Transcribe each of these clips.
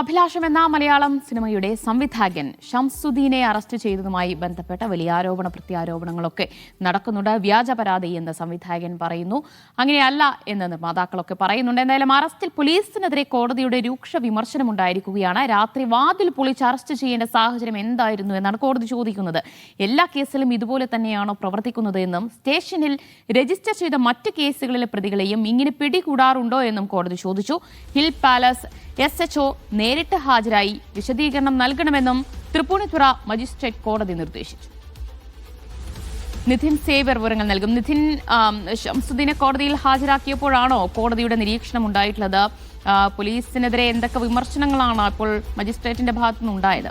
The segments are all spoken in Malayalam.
അഭിലാഷം എന്ന മലയാളം സിനിമയുടെ സംവിധായകൻ ഷംസുദ്ദീനെ അറസ്റ്റ് ചെയ്തതുമായി ബന്ധപ്പെട്ട വലിയ ആരോപണ പ്രത്യാരോപണങ്ങളൊക്കെ നടക്കുന്നുണ്ട്. വ്യാജ പരാതി എന്ന് സംവിധായകൻ പറയുന്നു. അങ്ങനെയല്ല എന്ന് നിർമ്മാതാക്കളൊക്കെ പറയുന്നുണ്ട്. എന്തായാലും അറസ്റ്റിൽ പോലീസിനെതിരെ കോടതിയുടെ രൂക്ഷ വിമർശനമുണ്ടായിരിക്കുകയാണ്. രാത്രി വാതിൽ പൊളിച്ച് അറസ്റ്റ് ചെയ്യേണ്ട സാഹചര്യം എന്തായിരുന്നു എന്നാണ് കോടതി ചോദിക്കുന്നത്. എല്ലാ കേസിലും ഇതുപോലെ തന്നെയാണോ പ്രവർത്തിക്കുന്നത് എന്നും സ്റ്റേഷനിൽ രജിസ്റ്റർ ചെയ്ത മറ്റ് കേസുകളിലെ പ്രതികളെയും ഇങ്ങനെ പിടികൂടാറുണ്ടോ എന്നും കോടതി ചോദിച്ചു. ഹിൽ പാലസ് SHO നേരിട്ട് ഹാജരായി വിശദീകരണം നൽകണമെന്നും തൃപ്പൂണിത്തുറ മജിസ്ട്രേറ്റ് കോടതി നിർദ്ദേശിച്ചു. നിധിൻ സേവ്യർ വിവരങ്ങൾ നൽകും. നിധിൻ, ഷംസുദ്ദീനെ കോടതിയിൽ ഹാജരാക്കിയപ്പോഴാണോ കോടതിയുടെ നിരീക്ഷണം ഉണ്ടായിട്ടുള്ളത്? പോലീസിനെതിരെ എന്തൊക്കെ വിമർശനങ്ങളാണ് ഇപ്പോൾ മജിസ്ട്രേറ്റിന്റെ ഭാഗത്തുനിന്ന് ഉണ്ടായത്?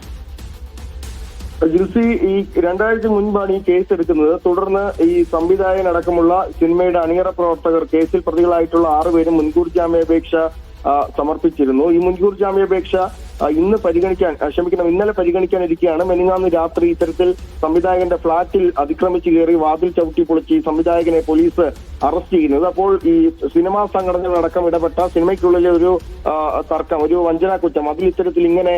ജിൽസി, ഈ 2 ആഴ്ച മുൻപാണ് ഈ കേസ് എടുക്കുന്നത്. തുടർന്ന് ഈ സംവിധായകനടക്കമുള്ള സിനിമയുടെ അണിയറ പ്രവർത്തകർ കേസിൽ പ്രതികളായിട്ടുള്ള 6 പേരും മുൻകൂർ ജാമ്യാപേക്ഷ സമർപ്പിച്ചിരുന്നു. ഈ മുൻകൂർ ജാമ്യാപേക്ഷ ഇന്നലെ പരിഗണിക്കാനിരിക്കുകയാണ്. മെനിങ്ങാന്ന് രാത്രി ഇത്തരത്തിൽ സംവിധായകന്റെ ഫ്ളാറ്റിൽ അതിക്രമിച്ച് കയറി വാതിൽ ചവിട്ടി പൊളിച്ച് ഈ സംവിധായകനെ പോലീസ് അറസ്റ്റ് ചെയ്യുന്നത്. അപ്പോൾ ഈ സിനിമാ സംഘടനകളടക്കം ഇടപെട്ട സിനിമയ്ക്കുള്ളിലെ ഒരു തർക്കം, ഒരു വഞ്ചനാ കുറ്റം, അതിൽ ഇത്തരത്തിൽ ഇങ്ങനെ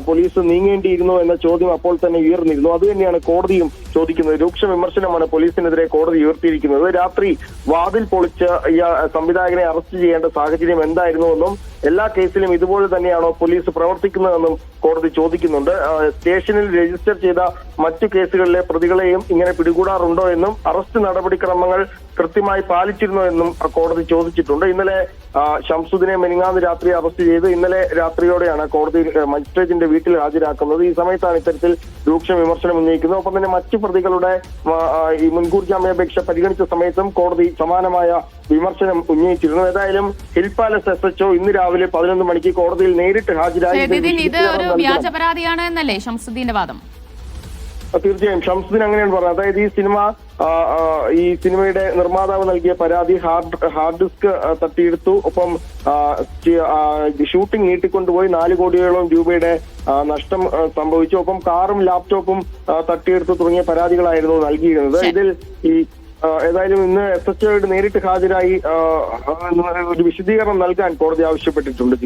പോലീസ് നീങ്ങേണ്ടിയിരുന്നു എന്ന ചോദ്യം അപ്പോൾ തന്നെ ഉയർന്നിരുന്നു. അത് തന്നെയാണ് കോടതിയും ചോദിക്കുന്നത്. രൂക്ഷ വിമർശനമാണ് പോലീസിനെതിരെ കോടതി ഉയർത്തിയിരിക്കുന്നത്. രാത്രി വാതിൽ പൊളിച്ച് ഈ സംവിധായകനെ അറസ്റ്റ് ചെയ്യേണ്ട സാഹചര്യം എന്തായിരുന്നുവെന്നും എല്ലാ കേസിലും ഇതുപോലെ തന്നെയാണോ പോലീസ് പ്രവർത്തിക്കുന്നതെന്നും കോടതി ചോദിക്കുന്നുണ്ട്. സ്റ്റേഷനിൽ രജിസ്റ്റർ ചെയ്ത മറ്റു കേസുകളിലെ പ്രതികളെയും ഇങ്ങനെ പിടികൂടാറുണ്ടോ എന്നും അറസ്റ്റ് നടപടിക്രമങ്ങൾ കൃത്യമായി പാലിച്ചിരുന്നോ എന്നും കോടതി ചോദിച്ചിട്ടുണ്ട്. ഇന്നലെ ഷംസുദ്ദീനെ മെനിങ്ങാന്ന് രാത്രി അറസ്റ്റ് ചെയ്ത് ഇന്നലെ രാത്രിയോടെയാണ് കോടതി മജിസ്ട്രേറ്റിന്റെ വീട്ടിൽ ഹാജരാക്കുന്നത്. ഈ സമയത്താണ് ഇത്തരത്തിൽ രൂക്ഷ വിമർശനം ഉന്നയിക്കുന്നത്. ഒപ്പം തന്നെ മറ്റു പ്രതികളുടെ ഈ മുൻകൂർ ജാമ്യാപേക്ഷ പരിഗണിച്ച സമയത്തും കോടതി സമാനമായ വിമർശനം ഉന്നയിച്ചിരുന്നു. ഏതായാലും ഹിൽ പാലസ് SHO ഇന്ന് രാവിലെ 11 മണിക്ക് കോടതിയിൽ നേരിട്ട് ഹാജരായി. ഇത് ഒരു വ്യാജ പരാതിയാണ് എന്നല്ലേ ഷംസുദ്ദീന്റെ വാദം? തീർച്ചയായും ഷംസുദ്ദീൻ അങ്ങനെയാണ് പറഞ്ഞത്. അതായത് ഈ സിനിമയുടെ നിർമ്മാതാവ് നൽകിയ പരാതി ഹാർഡ് ഡിസ്ക് തട്ടിയെടുത്തു, ഒപ്പം ഷൂട്ടിംഗ് നീട്ടിക്കൊണ്ടുപോയി 4 കോടിയോളം രൂപയുടെ നഷ്ടം സംഭവിച്ചു, ഒപ്പം കാറും ലാപ്ടോപ്പും തട്ടിയെടുത്തു തുടങ്ങിയ പരാതികളായിരുന്നു നൽകിയിരുന്നത്. ഇതിൽ ഏതായാലും ഇന്ന് SHO നേരിട്ട് ഹാജരായി ഒരു വിശദീകരണം നൽകാൻ കോടതി ആവശ്യപ്പെട്ടിട്ടുണ്ട്.